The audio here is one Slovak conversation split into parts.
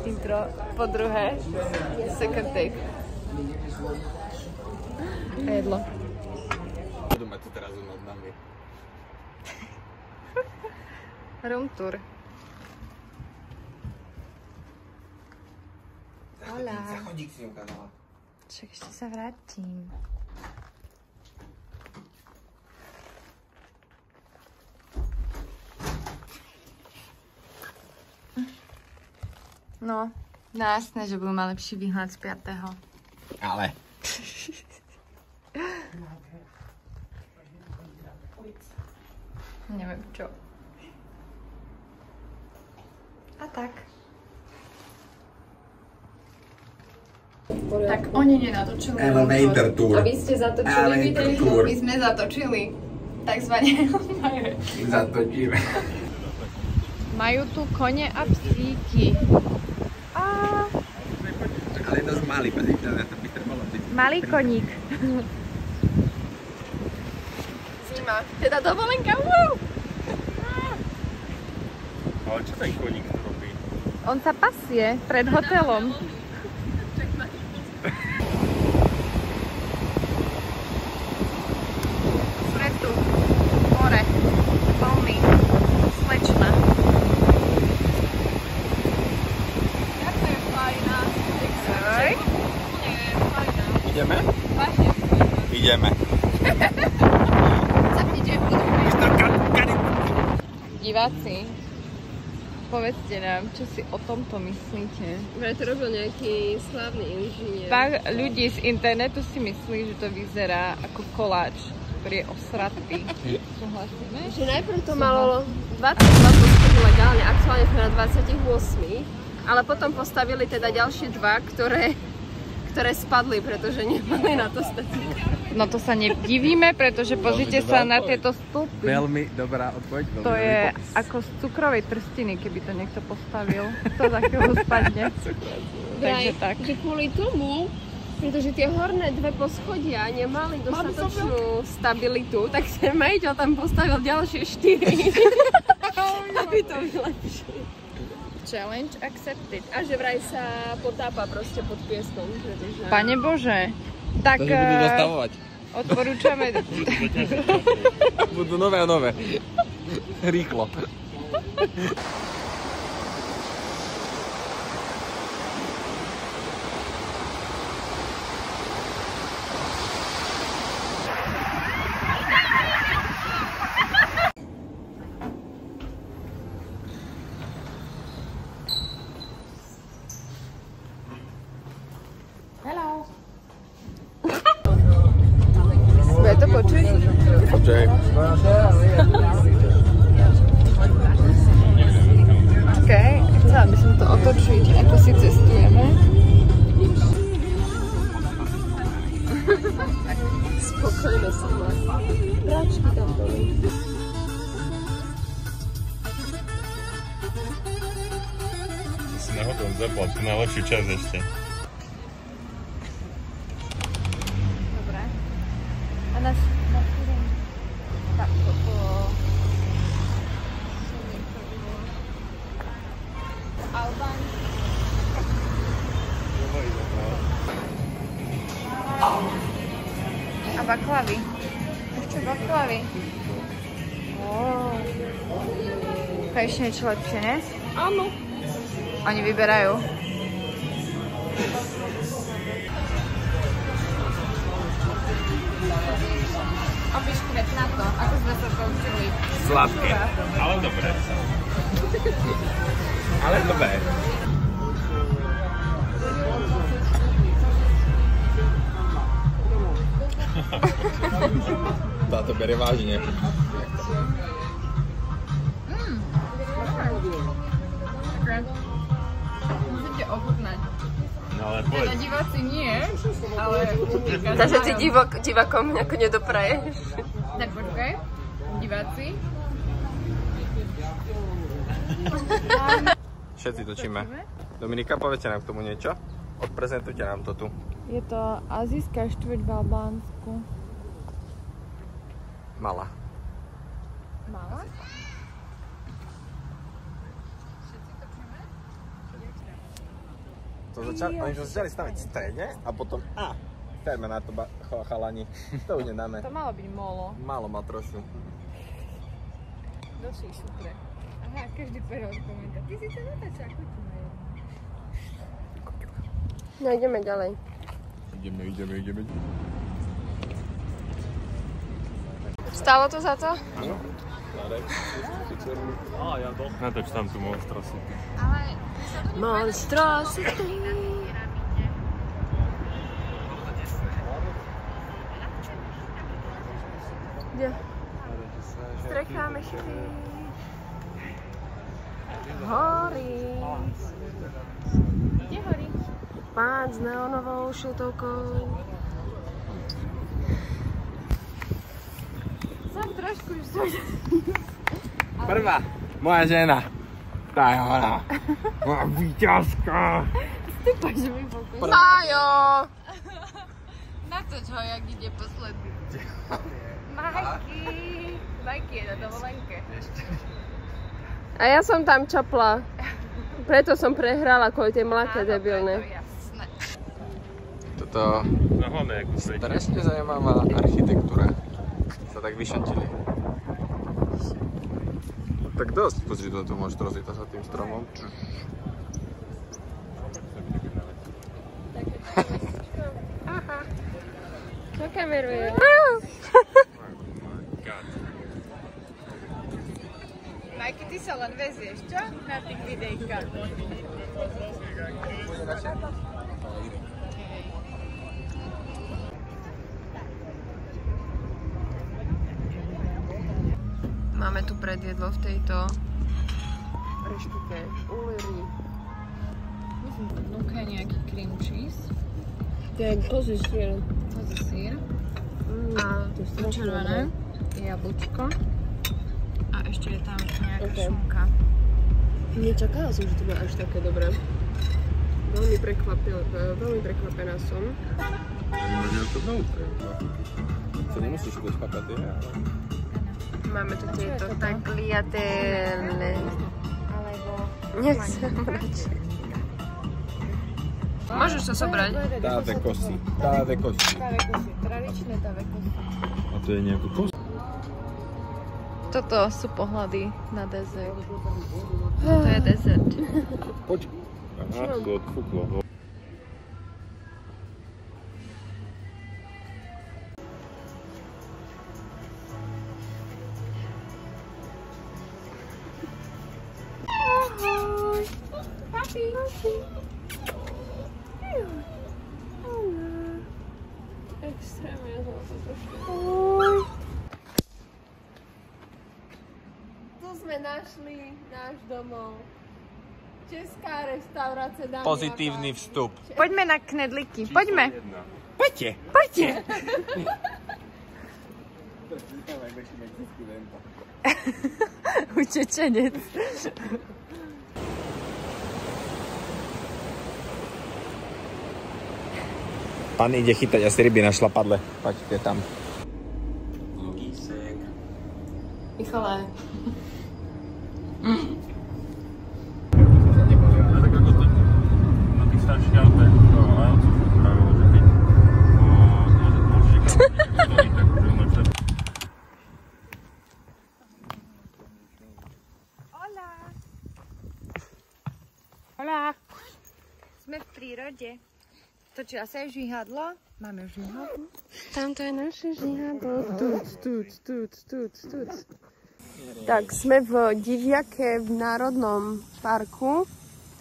Intro po druhé. Second take. A jedlo. Budú mať tu teraz nad nami. Room tour. Hola. Chodík si ukázala. Čak, ešte sa vrátim. No, jasné, že budú mať lepší výhľad z 5. Ale. Neviem čo. A tak. Tak oni nenatočili Elevator tour. A vy ste zatočili video. My sme zatočili. Takzvané. Zatočíme. Majú tu kone a psíky. Ale je dosť malý, pozrite, to by trebalo byť. Malý koník. Zima. Teda dovolenka. Ale čo ten koník tu robí? On sa pasie pred hotelom. Spretu, more, vlny, slečna. Jak to je fajná? Ahoj. Ideme? Ideme. Diváci, povedzte nám, čo si o tomto myslíte. Vraj to robil nejaký slávny inžinier. Pár ľudí z internetu si myslí, že to vyzerá ako koláč, ktorý je osratý. Súhlasíme? Že najprv to malo 22 poschodí legálne, aktuálne sme na 28, ale potom postavili teda ďalšie dva, ktoré spadli, pretože nemali na to statiku. No to sa nedivíme, pretože pozrite sa na tieto stĺpy. Veľmi dobrá odpoveď. To je ako z cukrovej trstiny, keby to niekto postavil. To za chvíľu spadne. Takže tak. Že kvôli tomu, pretože tie horné dve poschodia nemali dostatočnú stabilitu, tak ten majiteľ tam postavil ďalšie 4. Aby to vylepšil. Challenge accepted. A že vraj sa potápa proste pod pieskom. Pane Bože, tak To, že budú dostavovať. odporúčame. Budú nové a nové. Rýchlo. Bude to počuť? Počkaj. OK, chcela by som to otočiť, ako si cestujeme. Spokojno som má. Práčky tam boli. Si na hotel zapal, to najlepší čas ešte. Dobre. A nás tak toto... Albán. A baklavy. Ešte baklavy. Wow. To je ešte niečo lepšie, ne? Áno. Oni vyberajú. Opiš kvet na to, ako sme sa poučili. Sladké. Ale dobre. Ale dobré. Táto bere vážne. Musíte ochutnať. No ale Teda poď. diváci nie, ale... Takže ty divákom nejako nedopraješ. Tak počkaj, diváci. Všetci točíme. Dominika, povedzte nám k tomu niečo. Odprezentujte nám to tu. Je to azijská štvrť v Albánsku. Malá. Mala? Oni to začali stavať v strede a potom Ferme na to chalani. To už nedáme. To malo byť molo. Málo mal trošku. Došli šutre. Aha, každý pero odkomentá. Ty si to natáča, ako ti majú. No ideme ďalej. Ideme. Stalo to za to? Natoč tam tú monstrosity. Ale... Monstrosity. Kde? Strecha Mešity. Horí. Kde horí? Pán s neonovou šiltovkou. Som trošku už som... Prvá, moja žena. Tá je hora. Moja víťazka. Ty poďme mi pokoj. Majo! Natoč ho, jak ide posledný. Majky je na dovolenke. A ja som tam čapla. Preto som prehrala kvôli tej mlake debilné. Toto strašne zaujímavá architektúra. Sa tak vyšantili. Tak dosť, pozri, tu môžeš rozlietať sa tým stromom. Aha. Čo kameruje? Majky, ty sa len vezieš, čo? Na tých videjkách. Máme tu predjedlo v tejto reštike. Uliry. Núka nejaký cream cheese. To je kozí sír. Kozí sír. A červené jablčko. A ešte je tam nejaká šunka. Nečakala som, že to bude až také dobré. Veľmi prekvapená som. To nemusíš byť špakaté. Máme tu tieto tagliatelle. Alebo... Nechcem radšej. Môžeš sa sobrať? Táve kosi. Táve kosy, tradičné táve kosy. A to je nejakú kosu? Toto sú pohľady na dezert. To je dezert. Počkaj. Aha, to odfúklo. Extrémne tu sme našli náš domov. Česká reštaurácia dámy. Pozitívny vstup. Poďme na knedlíky, poďme. Poďte. Utečenec. Pán ide chytať asi ryby na šlapadle. Pačte tam. Logísek. Michale. Tak ako to na tých starších autách to ajovcov pravilo, že keď môžeš niekam tak už mŕtve. Hola. Sme v prírode. Točila sa je žihadlo. Máme žihadlo. Tamto je naše žihadlo. Tuc. Tak, sme v Diviake v Národnom parku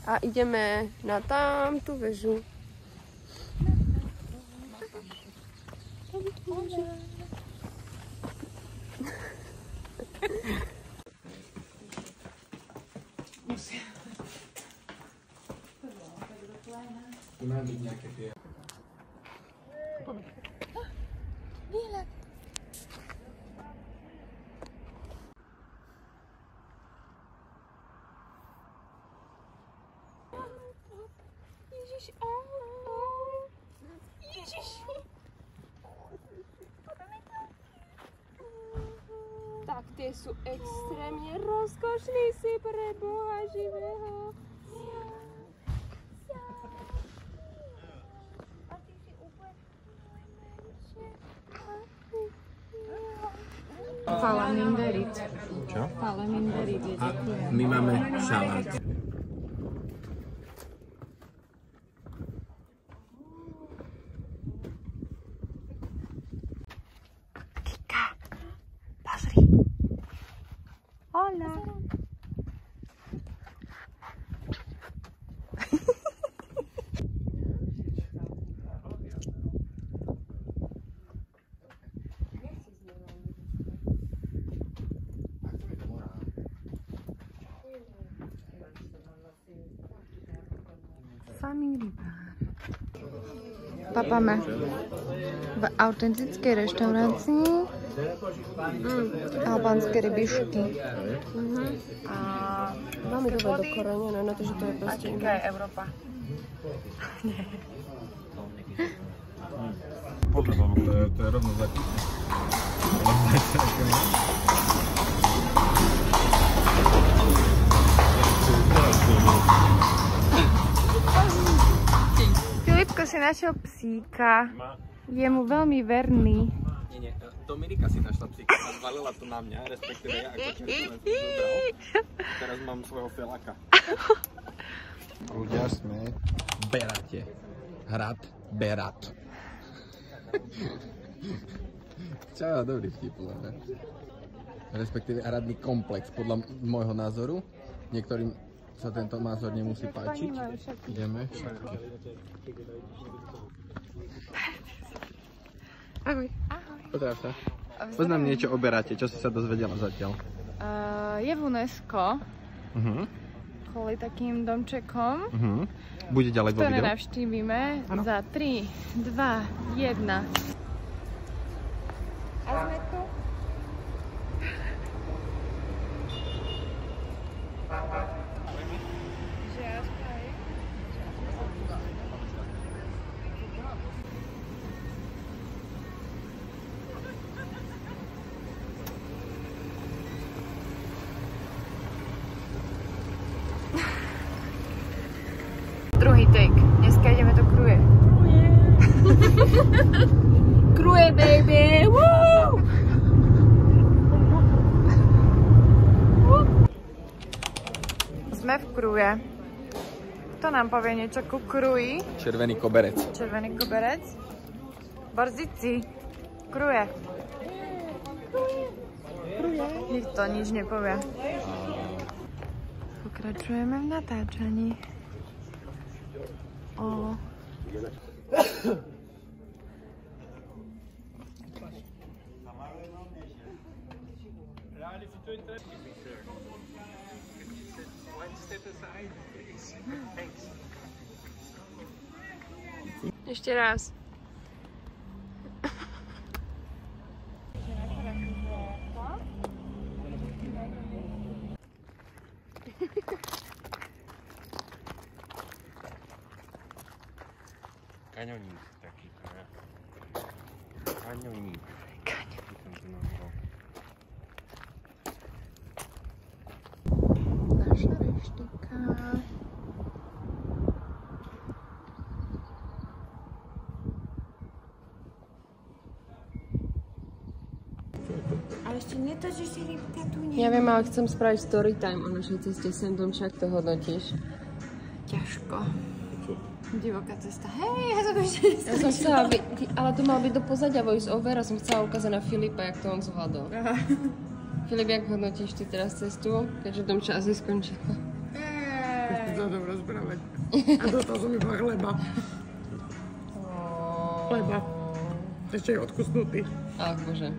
a ideme na tamtú väžu. Tu má byť nejaké tie... Tak tie sú extrémne rozkošní si pre Boha živého. Falaminderit. Čo? Falaminderit je A my máme šalát. Kika, pozri. Hola. Family bar. Papame v autentickej reštaurácii albánske rybišky. A Máme dobre dokorenené na to, že to je proste Kika je Európa. Podľa to je rovno za... Filipko si našiel psíka. Je mu veľmi verný. Nie, Dominika si našla psíka a zvalila to na mňa, respektíve ja ako čerstvenec zobral. Teraz mám svojho felaka. Ľudia sme v Berate. Hrad Berat. Čo, dobrý vtip, ne? Respektíve hradný komplex, podľa môjho názoru. Niektorým sa tento názor nemusí páčiť. Ideme. Ahoj. Pozdrav sa. Poznám niečo o Berate, čo si sa dozvedela zatiaľ? Je v UNESCO kvôli takým domčekom, Bude ďalej vo ktoré videu? navštívime za 3, 2, 1. A sme tu. Druhý take. Dneska ideme do Kruje. Kruje, baby! Woo! Sme v Kruje. Kto nám povie niečo ku Kruji? Červený koberec. Červený koberec. Borzici. Kruje. Nikto nič nepovie. Pokračujeme v natáčaní. Ešte raz. Kaňoník taký, kaňoník. Naša reštika. Ale ešte netočíš si rybka tu nie. Ja viem, ale chcem spraviť story time o našej ceste sem dom, však to hodnotíš. Ťažko. Divoká cesta. Hej, ja som ešte Ja som chcela, ale to mal byť do pozadia voice over a som chcela ukázať na Filipa, jak to on zvládol. Filip, jak hodnotíš ty teraz cestu, keďže v tom čase skončila? To dobre rozprávať. A dostal som iba chleba. Chleba. Ešte je odkusnutý. Ach, bože.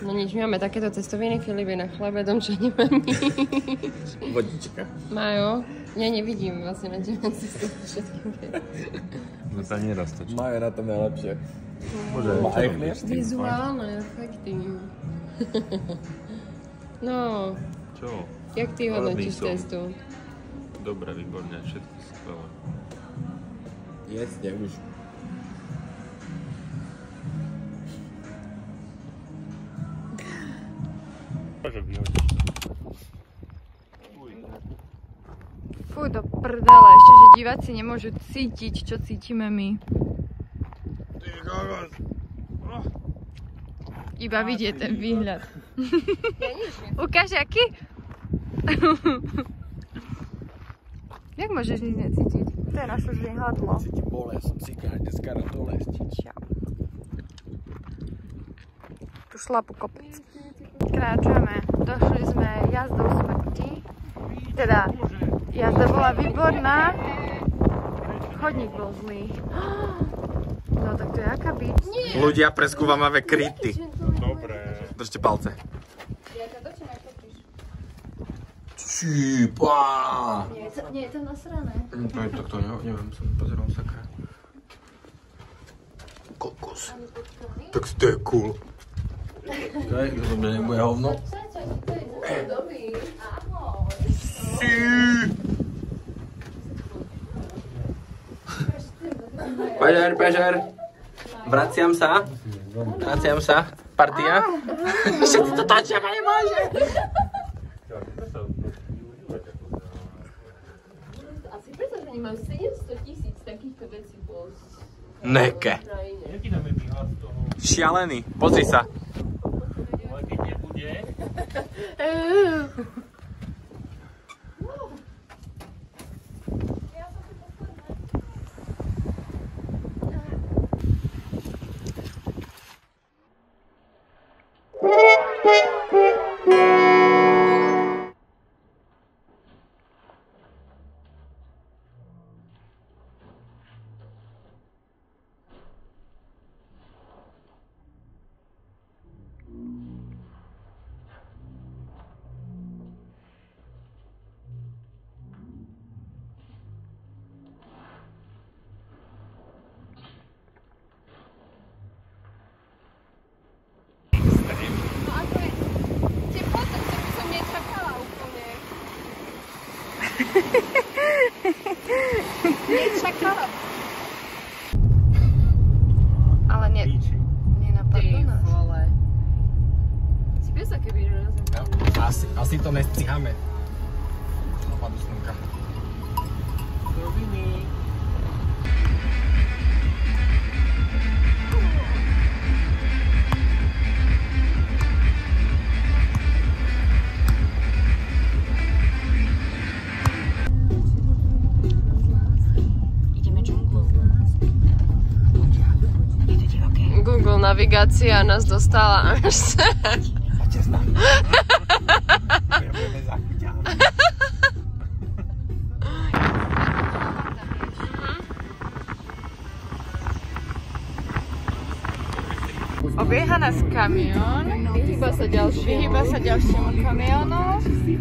No nič, my máme takéto cestoviny, Filip je na chlebe, Domča nemá nič. Vodička. Majo? Ja nevidím vlastne na tebe cestu všetkým. No sa nedostačí. Majú na to najlepšie. Bože, čo robíš s tým? Vizuálne efekty. No, Čo? jak ty hodnotíš Hladný som. cestu? Dobre, výborne, všetko skvelé. Jeste už. Môže vyhodiť. Fuj, do prdele, ešte, že diváci nemôžu cítiť, čo cítime my. Ty kokos. Iba vidieť ten výhľad. Ukáž, aký? Jak môžeš nič necítiť? Teraz už vyhľadlo. Cítim bolesť, som si dneska rád dolesť. Čau. Tu šlapu kopec. Kráčame. Došli sme jazdou smrti. Teda, jazda bola výborná. Chodník bol zlý. No tak to je aká byť? Ľudia preskúvame kryty. Dobre. Držte palce. Čípa! Nie je to nasrané. Tak to neviem, som pozeral sakra. Kokos. Tak to je cool. Kaj, to mne nebude hovno. Pežer. Vraciam sa. Partia. Všetci to točia, ma nemôže. Asi preto, že oni majú 700 000 takýchto vecí bol. Neke. Jaký nám je výhľad z toho? Šialený. Pozri sa. Ale keď nebude... Ale nenapadlo nás. Si piesa, keby Asi to nestíhame. Napadu slnka. Google navigácia nás dostala až sem. Poďte s nami. Budeme zachyťaní. Obieha nás kamión. Vyhýba sa ďalšiemu kamiónu.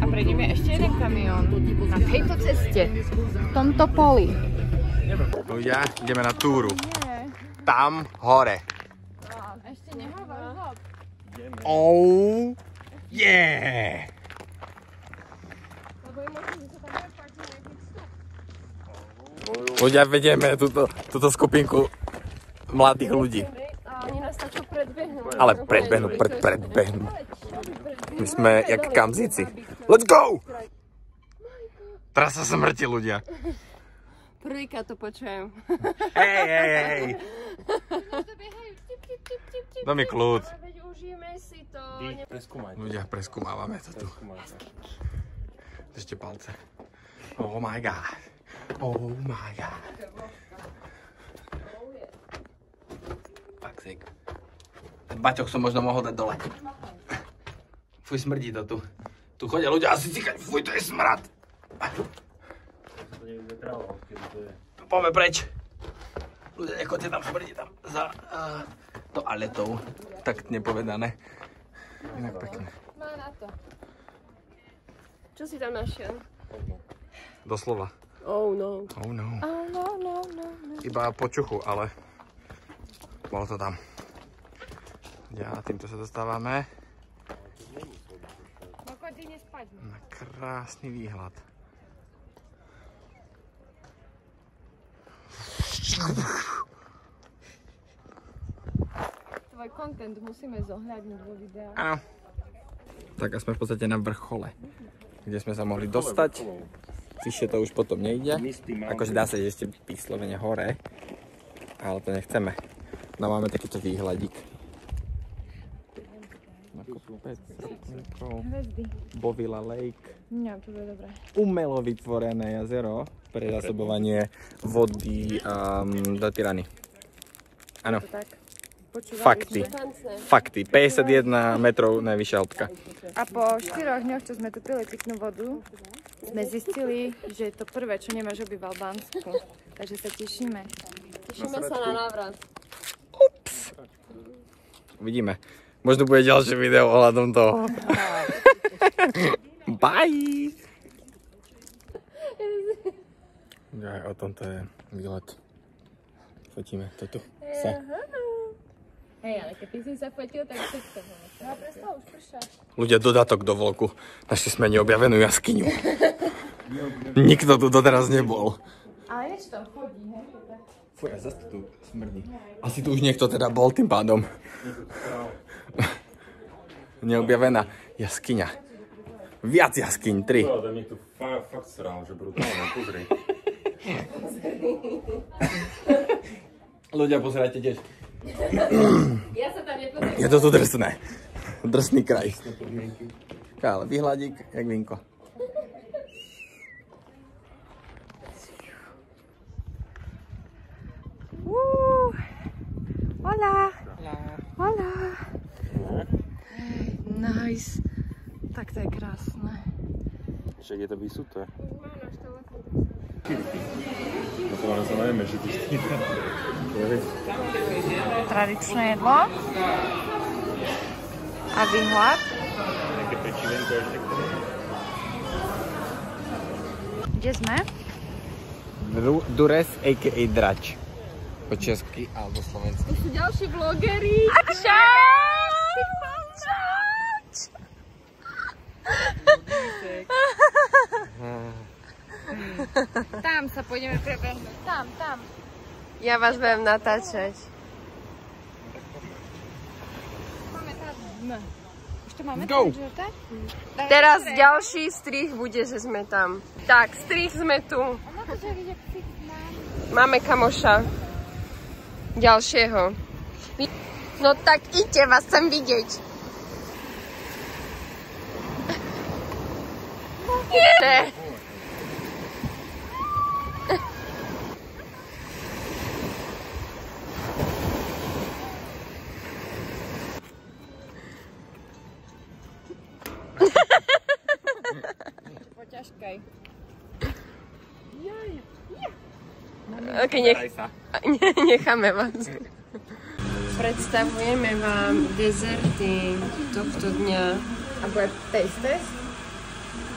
A pred ním je ešte jeden kamión. Na tejto ceste. V tomto poli. Ľudia, ideme na túru. Tam hore. Ešte nehovor hop. Oh, yeah! Ľudia, vedieme túto skupinku mladých ľudí. Oni nás takto predbehnú. Ale predbehnú. My sme jak kamzíci. Let's go! Teraz sa smrti ľudia. Prvýkrát to počujem. Hej. Dám mi kľud. Veď užijeme si to. Ľudia, preskúmávame to tu. Držte palce. Oh my god. Fuck sake. Ten baťoch som možno mohol dať dole. Fuj, smrdí to tu. Tu chodia ľudia asi cikať. Fuj, to je smrad. Poďme preč. Ľudia, nechoďte tam, smrdí tam za toaletou. Tak nepovedané. Inak pekné. Má na to. Čo si tam našiel? Doslova. Oh no. Oh no. No. Iba po čuchu, ale bolo to tam. Ja, týmto sa dostávame na krásny výhľad. Tvoj content musíme zohľadniť vo videách. Áno. Tak a sme v podstate na vrchole, kde sme sa mohli dostať. Vyššie to už potom nejde. Akože dá sa ešte vyslovene hore, ale to nechceme. No máme takýto výhľadík. kopec roklinkov. Hvezdy. Bovila Lake. Nie, to bude dobré. Umelo vytvorené jazero pre zásobovanie vody do Tirany. Áno. To tak. Fakty. Fakty. 51 metrov najvyššia hĺbka. A po 4 dňoch, čo sme tu pili pitnú vodu, sme zistili, že je to prvé, čo nemáš oby v Albánsku. Takže sa tešíme. Tešíme sa na návrat. Ups. Uvidíme. Možno bude ďalšie video ohľadom toho. Bye! Aj o tomto je výlet. Fotíme to tu. Hej, ale keď ty si sa fotil, tak všetko bolo. No a prestalo, už pršá. Ľudia, dodatok do vlogu. Našli sme neobjavenú jaskyňu. Nikto tu doteraz nebol. Ale niečo tam chodí, hej? Fuj, a zase tu smrdí. Asi tu už niekto teda bol tým pádom. Neobjavená jaskyňa. Viac jaskyň, 3. No, mi tu fakt sral, že brutálne, pozri. Ľudia, pozerajte tiež. Ja sa tam nepozerám. Je to tu drsné. Drsný kraj. Ale vyhľadík, jak vinko. Hola. Hola. Nice. Tak to je krásne. Však je to vysuté. No to sa najmä, že ty štíka. Tradičné jedlo. A výhľad. Nejaké pečivenko ešte. Kde sme? Dures, a.k.a. Drač. Po česky alebo slovensky. To sú ďalší vlogery. Tam sa pôjdeme prebehnúť. Tam. Ja vás budem natáčať. Máme tam. Už to máme Go. tam, že tak? Teraz ďalší strih bude, že sme tam. Tak, strih sme tu. Máme kamoša. Ďalšieho. No tak idte, vás chcem vidieť. Nie. Poťažkaj. Ok, necháme vás. Predstavujeme vám dezerty tohto dňa. A bude taste test?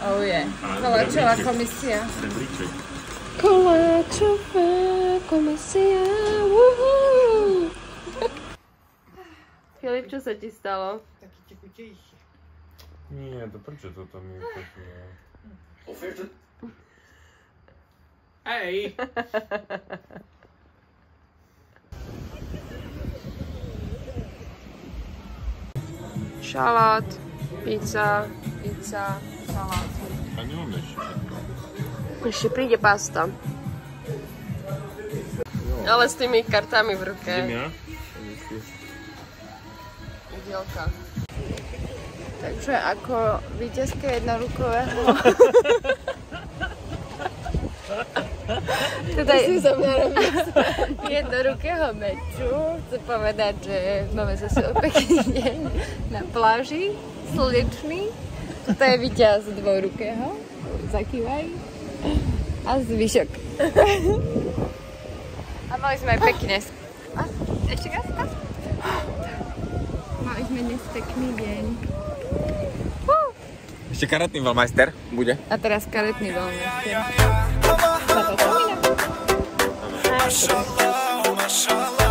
Oh je. Koláčová komisia. Koláčová komisia. Woohoo! Filip, čo sa ti stalo? Taký tekutejší. Nie, to prečo toto mi ukočilo? Hej! Šalát, pizza, šalát. A nemáme ešte. Ešte príde pasta. Ale s tými kartami v ruke. Idem ja? Dielka. Takže ako víťazka jednorukového teda jednorukého meču chcem povedať, že máme zase pekný deň na pláži, slnečný. Toto je víťaz dvojrukého, zakývaj. A zvyšok. A mali sme aj pekné. A ešte raz? Mali sme dnes pekný deň. Ešte karetný veľmajster bude. A teraz karetný veľmajster. Mashallah, mashallah.